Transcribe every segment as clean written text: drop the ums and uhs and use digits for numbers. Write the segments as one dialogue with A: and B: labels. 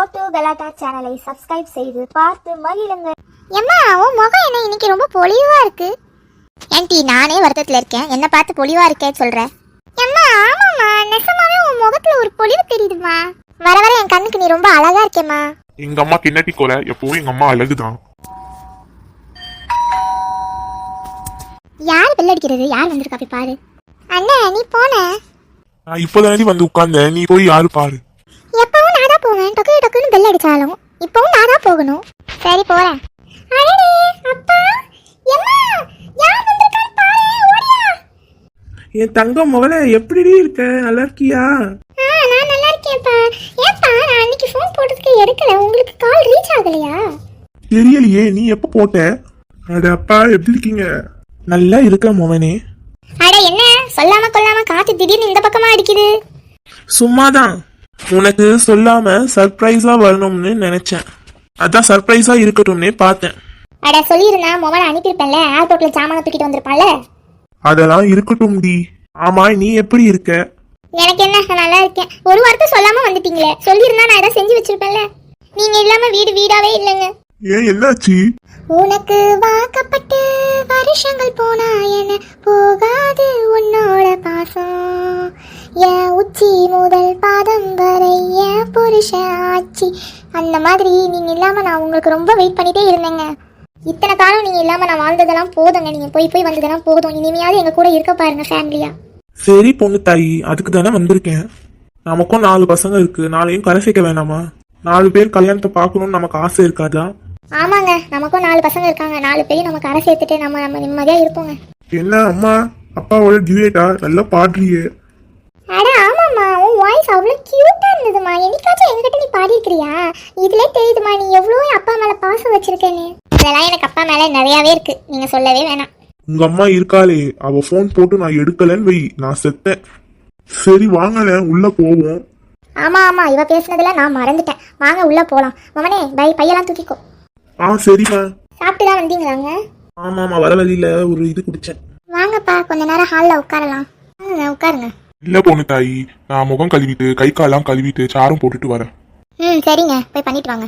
A: மோட்டு கலாட்டா சேனலை சப்ஸ்கிரைப் செய்து பார்த்து மகிழுங்க. எம்மா, உன் முகம் என்ன இன்னைக்கு ரொம்ப பொலிவா இருக்கு? ஏன்டி, நானே வருத்தத்துல இருக்கேன், என்ன பார்த்து பொலிவா இருக்கேன்னு சொல்ற? எம்மா, ஆமாம்மா, நெசமாவே உன் முகத்துல ஒரு பொலிவு தெரியுதுமா. வர வர என் கண்ணுக்கு நீ ரொம்ப அழகா இருக்கேம்மா.
B: எங்க அம்மா கிண்ணட்டி கோல, எப்பவும் எங்க அம்மா அழகுதான்.
A: யார் பெல் அடிக்கிறது? யார் வந்திருக்கா போய் பாரு. அண்ணா, நீ போன?
B: நான் இப்போதானே வந்து உட்கார்ந்தேன், நீ போய் யாரு பாரு.
A: எப்பவும் நான் தான் போவேன், டக்கு டக்குன்னு பெல் அடிச்சாலும் இப்பவும் நான் தான் போகணும். சரி, போறேன். அடடே அப்பா, எம்மா, யார் வந்திருக்கான்னு பாரு, ஓடியா.
C: என் தங்கம் மகளே, எப்படி இருக்க? நல்லா இருக்கியா?
A: நான் நல்லா இருக்கேன்ப்பா. ஏப்பா, நான் அன்னைக்கு ஃபோன் போட்டதுக்கு எடுக்கல, உங்களுக்கு கால் ரீச் ஆகலையா?
B: தெரியலையே, நீ எப்ப போட்ட?
C: அட அப்பா, எப்படி இருக்கீங்க? நல்லா இருக்க மோகனே.
A: அட என்ன, சொல்லாம கொள்ளாம காத்து திடீர்னு இந்த பக்கமா அடிக்குது.
C: சும்மாதான், உனக்கு சொல்லாம சர்ப்ரைஸா வரணும்னு நினைச்சேன். அதான் சர்ப்ரைஸா இருக்கட்டும்னே பார்த்தேன்.
A: அட சொல்லிருந்தா மொபைல் அனுப்பியிருப்பேன்ல, ஏர்போர்ட்ல சாமான தூக்கிட்டு வந்திருப்பான்ல.
B: அதெல்லாம் இருக்கட்டும் டி.
C: ஆமா, நீ எப்படி இருக்க?
A: எனக்கு என்ன, நான் நல்லா இருக்கேன். ஒரு வார்த்தை சொல்லாம வந்துட்டீங்களே, சொல்லியிருந்தா நான் ஏதாவது செஞ்சு வச்சிருப்பேன்ல. நீங்க இல்லாம வீடு வீடாவே இல்லைங்க.
B: ஏன், என்னாச்சு?
A: உனக்கு வாக்கப்பட்டு வருஷங்கள் போனா என போகாது உன்னோட பாசம். என் உச்சி முதல் பாதம் வரை என் புருஷ ஆச்சி. அந்த மாதிரி நீங்க இல்லாம நான் உங்களுக்கு ரொம்ப வெயிட் பண்ணிட்டே இருந்தேங்க. இத்தனை காலம் நீங்க இல்லாம நான் வாழ்ந்ததெல்லாம் போதுங்க. நீங்க போய் போய் வந்ததெல்லாம் போதும். இனிமையாவது எங்க கூட இருக்க பாருங்க ஃபேமிலியா.
C: சரி பொண்ணு தாயி, அதுக்கு தானே வந்திருக்கேன். நமக்கும் 4 பசங்க இருக்கு, 4ஐயும் கரை சேர்க்க வேணாமா? 4 பேர் கல்யாணத்தை பார்க்கணும்னு நமக்கு ஆசை இருக்காதா?
A: ஆமாங்க, நமக்கும் 4 பசங்க இருக்காங்க. 4 பேரும் நமக்கு அரை சேர்த்துட்டு நம்ம நிம்மதியா இருப்போங்க.
B: என்ன அம்மா அப்பாவோட டியூட்டா நல்லா பாடுறியே?
A: அட ஆமாம்மா, உன் வாய்ஸ் அவ்வளோ கியூட்டா இருந்ததுமா. என்னைக்காச்சும் என்கிட்ட நீ பாடி இருக்கிறியா? இதுல தெரியுதுமா நீ எவ்வளோ அப்பா மேல பாசம் வச்சிருக்கேன்னு. இதெல்லாம் எனக்கு அப்பா மேல நிறையாவே இருக்கு, நீங்க சொல்லவே வேணாம்.
B: உங்க அம்மா இருக்காளே, அவ போன் போட்டு நான் எடுக்கலன்னு வை, நான் செத்தேன். சரி வாங்கல, உள்ள போவோம்.
A: ஆமா ஆமா, இவ பேசுனதுல நான் மறந்துட்டேன். வாங்க உள்ள போலாம். மமனே, பையெல்லாம் தூக்கிக்கோ.
B: சரிம்மா.
A: சாப்பிட்டு தான் வந்தீங்களாங்க?
C: ஆமாமா, வர வழியில ஒரு இது குடிச்சேன்.
A: வாங்கப்பா, கொஞ்ச நேரம் ஹாலில் உட்காரலாம். உட்காருங்க.
B: இல்ல பொண்ணு தாயி, நான் முகம் கழுவிட்டு கை காலெல்லாம் கழுவிட்டு சாரும் போட்டுட்டு வரேன்.
A: சரிங்க, போய் பண்ணிட்டு வாங்க.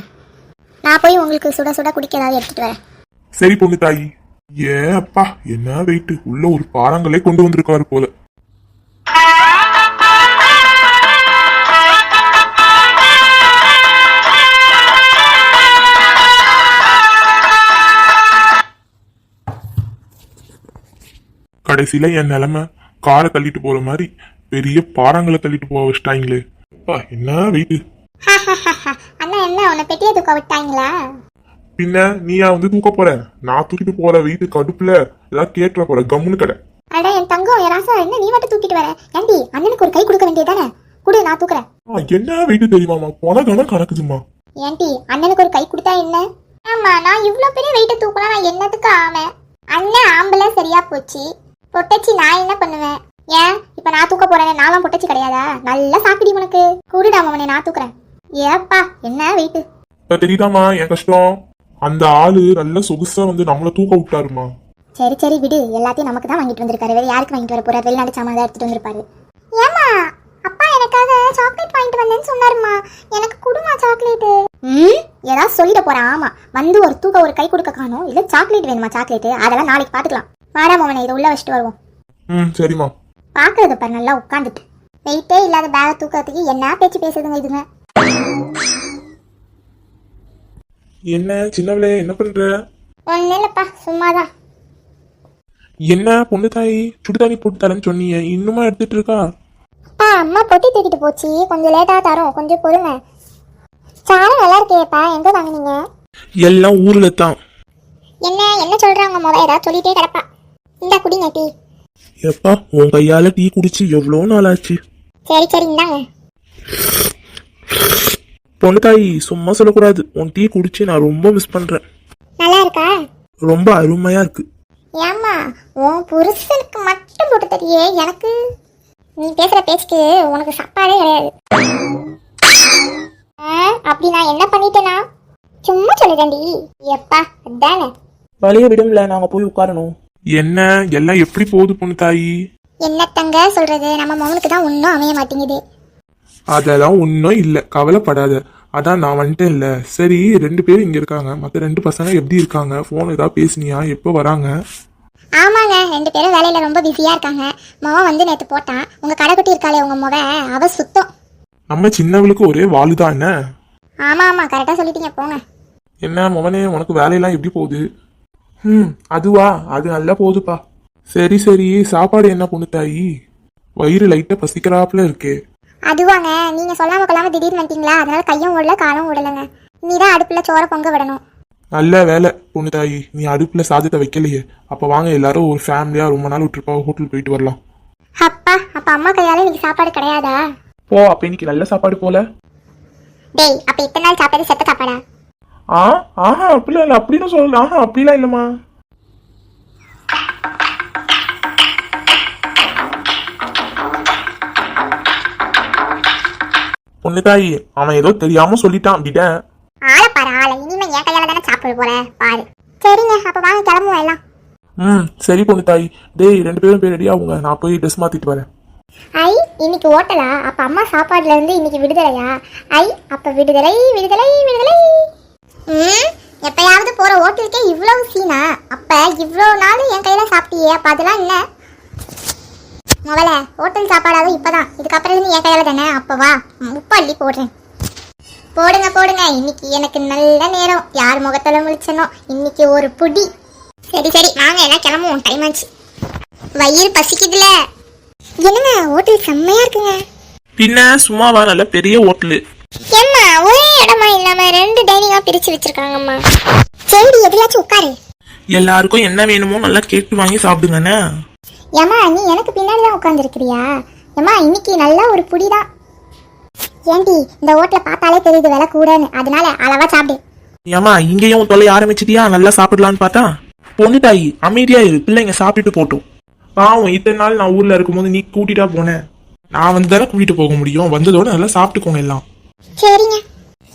A: நான் போய் உங்களுக்கு சுட சுட குடிக்க ஏதாவது எடுத்துட்டு வரேன்.
B: சரி பொண்ணு தாயி. அப்பா, என்ன வெயிட், உள்ள ஒரு பாறாங்களே கொண்டு வந்திருக்காரு போல. கடைசியில என் நிலைமை காரை தள்ளிட்டு போற மாதிரி பெரிய பாறாங்களை தள்ளிட்டு போக வச்சிட்டாங்களே. அப்பா, என்ன வெயிட்.
A: அண்ணா, என்ன உன்னை பெட்டியை தூக்க விட்டாங்களா?
B: பின்ன நீயா வந்து தூக்க போற? நான் தூக்கிட்டு போற வெயிட் கடுப்புல ஏதாவது கேட்டுற போற, கம்முன்னு கடை.
A: அட என் தங்கம், என் ராசா, என்ன நீ மட்டும் தூக்கிட்டு வர? ஏண்டி, அண்ணனுக்கு ஒரு கை கொடுக்க வேண்டியதானே? குடு, நான் தூக்குறேன்.
B: என்ன வெயிட் தெரியுமாமா, போன கணக்கு கணக்குதுமா.
A: ஏண்டி, அண்ணனுக்கு ஒரு கை கொடுத்தா என்ன? ஆமா, நான் இவ்வளவு பெரிய வெயிட்ட தூக்கினா நான் என்னத்துக்கு ஆவேன்? அண்ணன் ஆம்பளை சரியா போச்சு, பொட்டச்சி நான் என்ன பண்ணுவேன்? ஏன் இப்ப நான் தூக்க போறேன், நான்லாம் பொட்டச்சி கிடையாதா? நல்லா சாப்பிடி உனக்கு. குடுடா மவனே, நான் தூக்குறேன். ஏப்பா, என்ன வெயிட்
B: தெரியுதாமா என் கஷ்டம்? அந்த ஆளு நல்ல சொகுசா வந்து நம்மள தூக்க விட்டாருமா.
A: சரி சரி விடு, எல்லாத்தையும் நமக்கு தான் வாங்கிட்டு வந்திருக்காரு. வேற யாருக்கு வாங்கிட்டு வர போறாரு? வெளிநாடு சாமான் தான் எடுத்துட்டு வந்திருப்பாரு. ஏமா, அப்பா எனக்காக சாக்லேட் வாங்கிட்டு வந்தேன்னு சொன்னாருமா, எனக்கு குடுமா சாக்லேட். ஏதாவது சொல்லிட போறேன். ஆமா, வந்து ஒரு தூக்க ஒரு கை கொடுக்க காணும். இல்ல சாக்லேட் வேணுமா? சாக்லேட் அதெல்லாம் நாளைக்கு பாத்துக்கலாம். வாடா மோகனே, இதை உள்ள வச்சுட்டு வருவோம்.
B: சரிம்மா.
A: பாக்குறது பாரு, நல்லா உட்காந்துட்டு வெயிட்டே இல்லாத பேக தூக்கிறதுக்கு என்ன பேச்சு பேசுதுங்க இதுங்க.
B: என்ன சின்னவளே, என்ன பண்ற?
A: ஒன்னும் இல்லப்பா, சும்மாதான்.
B: என்ன பொண்ணு தாயி, சுடுதாணி போட்டு தரேன்னு சொன்னீங்க, இன்னுமா எடுத்துட்டு இருக்கா?
A: அப்பா, அம்மா பொட்டி தூக்கிட்டு போச்சு, கொஞ்சம் லேட்டா தரோம், கொஞ்சம் பொறுங்க. சாரம் நல்லா இருக்கேப்பா, எங்க வாங்கினீங்க?
C: எல்லாம் ஊர்ல தான்.
A: என்ன என்ன சொல்றாங்க முத? ஏதாவது சொல்லிட்டே கிடப்பா. இந்த குடிங்க டீ.
C: எப்பா, உன் கையால டீ குடிச்சு எவ்வளவு நாள் ஆச்சு.
A: சரி சரி, இந்தாங்க.
C: பொண்ணு தாயி, சும்மா சொல்லக்கூடாது. உன் டீ குடிச்சு நான் ரொம்ப மிஸ் பண்றேன்.
A: நல்லா இருக்கா? ரொம்ப
C: அருமையா இருக்கு.
A: ஏம்மா, உன் புருஷனுக்கு மட்டும் போட்டு தரியே, எனக்கு நீ பேசுற பேச்சுக்கு உனக்கு சாப்பாடே கிடையாது. அப்படி நான் என்ன பண்ணிட்டேனா? சும்மா சொல்லுறேன்டி. எப்பா, அதானே.
C: வழிய விடும்ல, நாங்க போய் உட்காரணும்.
B: என்ன எல்லாம் எப்படி போகுது பொண்ணு தாயி?
A: என்னத்தங்க சொல்றது, நம்ம மகனுக்கு தான் ஒன்றும் அமைய மாட்டேங்குது.
B: அதெல்லாம் ஒன்றும் இல்லை, கவலைப்படாத.
C: அதான் நான் வந்துட்டேன் இல்ல. சரி, 2 பேரும் இங்க இருக்காங்க, மத்த 2 பசங்க எப்படி இருக்காங்க? போன் ஏதாவது பேசுனியா? எப்போ வராங்க?
A: ஆமாங்க, 2 பேரும் வேலையில ரொம்ப பிஸியா இருக்காங்க. மொவன் வந்து நேத்து போட்டான். உங்க கடைக்குட்டி இருக்காளே உங்க மொவ, அவ சுத்தம்.
C: நம்ம சின்னவளுக்கு ஒரே வாளுதான் என்ன?
A: ஆமா ஆமா, கரெக்டா சொல்லிட்டீங்க, போங்க.
C: என்ன மவனே, உனக்கு வேலையெல்லாம் எப்படி போகுது? அதுவா, அது நல்லா போகுதுப்பா. சரி சரி, சாப்பாடு என்ன பொண்ணு தாயி? வயிறு லைட்டா பசிக்கிறாப்புல இருக்கே.
A: அதுவாங்க, நீங்க சொல்லாம கொள்ளாம திடீர்னு வந்துட்டீங்களா, அதனால கையும் ஓடல காலும் ஓடலைங்க. நீதான் அடுப்புல சோற பொங்க விடணும்.
C: நல்ல வேலை பொண்ணு தாயி, நீ அடுப்புல சாதத்தை வைக்கலையே. அப்ப வாங்க எல்லாரும் ஒரு ஃபேமிலியா ரொம்ப நாள் விட்டுருப்பா, ஹோட்டல் போயிட்டு வரலாம்.
A: அப்பா, அப்ப அம்மா கையால இன்னைக்கு சாப்பாடு கிடையாதா?
C: போ, அப்ப இன்னைக்கு நல்ல சாப்பாடு போல.
A: டேய், அப்ப இத்தனை நாள் சாப்பாடு செத்த சாப்பாடா?
C: ஆஹா அப்படிலாம் இல்ல, அப்படின்னு சொல்லல. அப்படிலாம் இல்லம்மா. பொண்ணு தாயி, அவன் ஏதோ தெரியாம சொல்லிட்டான், விட.
A: ஆள பாரு ஆள, இனிமே என் கையால தானே சாப்பிட போற பாரு. சரிங்க, அப்ப வாங்க கிளம்புவோம் எல்லாம்.
C: சரி பொண்ணு தாயி. டேய் 2 பேரும் போய் ரெடி ஆகுங்க, நான் போய் ட்ரெஸ் மாத்திட்டு வரேன்.
A: ஐ, இன்னைக்கு ஓட்டலா? அப்ப அம்மா சாப்பாடுல இருந்து இன்னைக்கு விடுதலையா? ஐ, அப்ப விடுதலை விடுதலை விடுதலை. எப்பயாவது போற ஹோட்டலுக்கே இவ்வளவு சீனா? அப்ப இவ்வளவு நாள் என் கையில சாப்பிட்டியே, அப்ப அதெல்லாம் என்ன? முதல்ல ஹோட்டல் சாப்பாடாவது இப்பதான், இதுக்கப்புறம் இருந்து என் கையால தானே. அப்ப வா, உப்பு அள்ளி போடுறேன். போடுங்க போடுங்க, இன்னைக்கு எனக்கு நல்ல நேரம். யார் முகத்துல முழிச்சனோ இன்னைக்கு ஒரு புடி. சரி சரி, வாங்க எல்லாம் கிளம்புவோம், டைம் ஆச்சு. வயிறு பசிக்குதுல. என்னங்க, ஹோட்டல் செம்மையா இருக்குங்க.
C: பின்ன சும்மாவா, நல்ல பெரிய ஹோட்டலு.
A: ஏம்மா, ஒரே இடமா இல்லாம 2 டைனிங்கா பிரிச்சு வச்சிருக்காங்கம்மா. சரி, எதுலாச்சும் உட்காரு.
C: எல்லாருக்கும் என்ன வேணுமோ நல்லா கேட்டு வாங்கி சாப்பிடுங்கண்ணே.
A: ஏம்மா, நீ எனக்கு பின்னாடி தான் உட்காந்துருக்கிறியா? ஏம்மா, இன்னைக்கு நல்லா ஒரு புடிதான். ஏண்டி, இந்த ஹோட்டலை பார்த்தாலே தெரியுது விலை கூடன்னு, அதனால அளவா சாப்பிடு.
C: ஏமா, இங்கேயும் தொல்லை ஆரம்பிச்சிட்டியா? நல்லா சாப்பிடலான்னு பார்த்தா. பொண்ணு தாயி அமைதியா இரு, பிள்ளைங்க சாப்பிட்டுட்டு போட்டோம். பாவம், இத்தனை நாள் நான் ஊர்ல இருக்கும்போது நீ கூட்டிட்டா போனேன். நான் வந்து தானே கூட்டிட்டு போக முடியும். வந்ததோட நல்லா சாப்பிட்டுக்கோங்க எல்லாம்.
A: சரிங்க.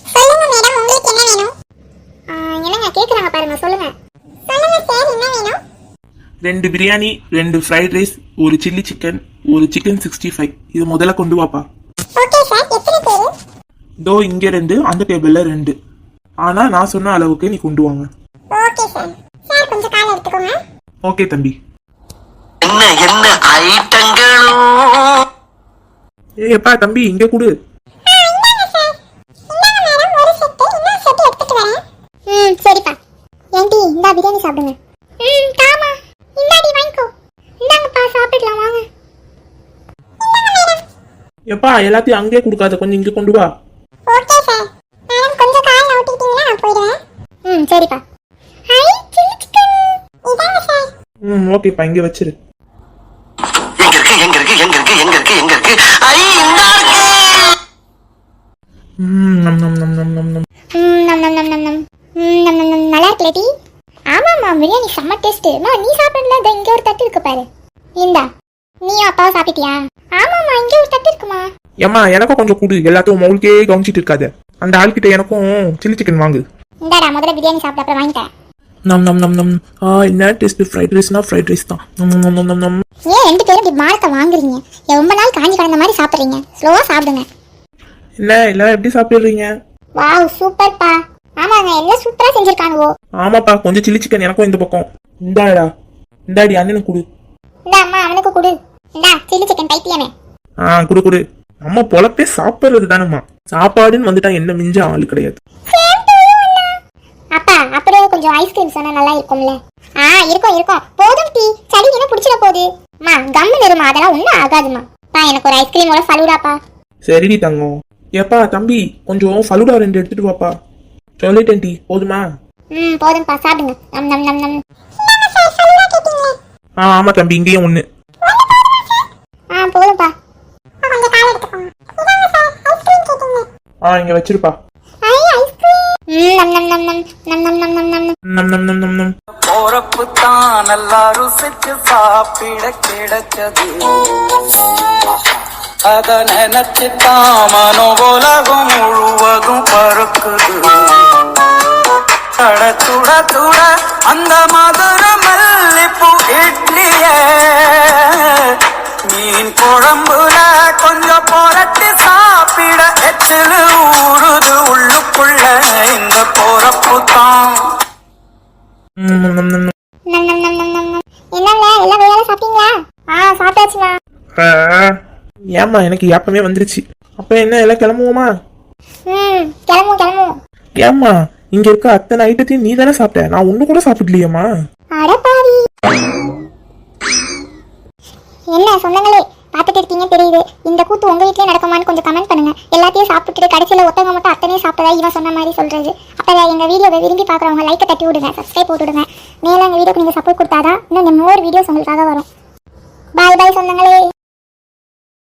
A: சொல்லுங்க மேடம், உங்களுக்கு என்ன வேணும்? என்னங்க கேக்குறாங்க பாருங்க, சொல்லுங்க. சொல்லுங்க சார், என்ன வேணும்?
C: 2 biryani, 2 fried rice, 1 chilli chicken, 1 chicken 65. இது முதல்ல கொண்டு வாப்பா.
A: ஓகே சார், எத்தனை பேரு?
C: இதோ இங்க 2, அந்த டேபிள்ல 2. ஆனா நான் சொன்ன அளவுக்கு நீ கொண்டு வாங்க.
A: Okay sir. சார் கொஞ்சம் கால் எடுத்துக்கோங்க.
C: ஓகே தம்பி.
D: என்ன என்ன ஐட்டங்களும்.
C: ஏப்பா தம்பி, இங்க கொடு.
A: சரிப்பா. ஏண்டி, இந்த பிரியாணி சாப்பிடுங்க. தாமா, இந்தாடி வாங்கிக்கோ. இந்தாங்கப்பா, சாப்பிடலாம் வாங்க.
C: எப்பா, எல்லாத்தையும் அங்கேயே கொடுக்காத, கொஞ்சம் இங்க கொண்டு வா.
A: Okay sir. மேடம் கொஞ்சம் கால்ல ஊத்திட்டீங்களா, நான் போயிடுவேன். சரிப்பா. High, chilli chicken. இதாங்க சார்.
C: ஓகேப்பா, இங்க வச்சிரு.
D: எங்க இருக்கு ஐ, இந்தா இருக்கு.
C: நம் நம் நம் நம் நம் நம்.
A: நல்லா இருக்குல்லடி? ஆமாம்மா, பிரியாணி செம்ம டேஸ்ட். நீ சாப்பிடல, இங்க ஒரு தட்டு இருக்கு பாரு. இந்தா. நீயும் அப்பாவும் சாப்பிட்டியா? ஆமாம்மா, இங்க ஒரு தட்டு இருக்குமா.
C: ஏம்மா, எனக்கும் கொஞ்சம் கொடு. எல்லாத்தையும் மவுளுக்கே கவனிச்சிட்டு இருக்காத. அந்த ஆள்கிட்ட எனக்கும் சில்லி சிக்கன் வாங்கு.
A: இந்தாடா, முதல்ல பிரியாணி சாப்பிட அப்புறம் வாங்கிட்டேன்.
C: நம் நம் நம் நம். என்ன டேஸ்ட்? ஃப்ரைட் ரைஸ்னா ஃப்ரைட் ரைஸ் தான். நம் நம் நம் நம் நம்.
A: ஏன் 2 பேரும் இப்படி மானத்தை வாங்குறீங்க? ரொம்ப நாள் காஞ்சி கிடந்த மாதிரி சாப்பிடுறீங்க. ஸ்லோவா சாப்பிடுங்க.
C: என்ன எல்லாரும் எப்படி சாப்பிடுறீங்க?
A: வாவ், சூப்பர்ப்பா. ஆமாங்க, எல்லாம் சூப்பரா செஞ்சிருக்கானுவோ.
C: ஆமாப்பா, கொஞ்சம் சில்லி சிக்கன் எனக்கும் இந்த பக்கம். இந்தாடா, இந்தாடி அண்ணனுக்கு கொடு.
A: இந்தா அம்மா, அவனுக்கு கொடு. இந்தா சில்லி சிக்கன் பைத்தியமே.
C: கொடு கொடு. நம்ம பொழப்பே சாப்பிடுறது தானம்மா. சாப்பாடுன்னு வந்துட்டா என்ன மிஞ்ச ஆளு கிடையாது.
A: அப்பா, அப்படியே கொஞ்சம் ஐஸ்கிரீம் சொன்னா நல்லா இருக்கும்ல. இருக்கும் இருக்கும். போதும் டீ, சளி என்ன பிடிச்சிட போகுது. அம்மா, கம்மு நிறுமா, அதெல்லாம் ஒன்றும் ஆகாதுமா. எனக்கு ஒரு ஐஸ்கிரீமோட ஃபலூடாப்பா.
C: சரிடி தங்கம். ஏப்பா தம்பி, கொஞ்சம் ஃபலூடா 2 எடுத்துட்டு வாப்பா. சொல்லிட்டேன் டீ, போதுமா?
A: போதும்பா, சாப்பிடுங்க. நம் நம் நம் நம்.
C: ஆமா தம்பி, இங்கேயும் 1.
A: போதும்பா.
C: இங்க வச்சிருப்பா.
D: போறப்பு தான் நல்லா ருசிச்சு சாப்பிட கிடைச்சது. அத நினைச்சுதான் மனோ உலகம் முழுவதும் பறக்குது. சுட சுட அந்த மதுர மல்லிப்பூ இட்லிய மீன் குழம்புல கொஞ்சம் புரட்டி சாப்பிட எச்சில் ஊறுது உள்ள.
C: ம், ம், ம்.
A: நம் நம் நம் நம் நம் நம். என்னங்க எல்லா வேலையும் சாப்பிட்டீங்களா? சாப்பிட்டாச்சுண்ணா.
C: ஏம்மா எனக்கு ஏப்பமே வந்துருச்சு. அப்ப என்ன எல்லாம் கிளம்புவோமா?
A: கிளம்புவோம் கிளம்புவோம்.
C: ஏம்மா இங்க இருக்க அத்தனை ஐட்டத்தையும் நீ தானே சாப்பிட்ட, நான் ஒண்ணு கூட சாப்பிடலையேம்மா.
A: அடப்பாவி. என்ன சொந்தங்களே, பார்த்துட்டு இருக்கீங்க தெரியுது. இந்த கூத்து உங்க வீட்லயே நடக்குமான்னு கொஞ்சம் கமெண்ட் பண்ணுங்க. எல்லாத்தையும் சாப்பிட்டுட்டு கடைசியில ஒருத்தவங்க மட்டும் அத்தனையும் சாப்பிட்டதா இவன் சொன்ன மாதிரி சொல்றது. அப்ப எங்க வீடியோவை விரும்பி பாக்குறவங்க லைக்கை தட்டி விடுங்க, சப்ஸ்கிரைப் போட்டு விடுங்க. மேலும் எங்க வீடியோக்கு நீங்க சப்போர்ட் கொடுத்தாதான் இன்னும் மோர் வீடியோஸ் உங்களுக்காக வரும். பாய் பாய் சொந்தங்களே.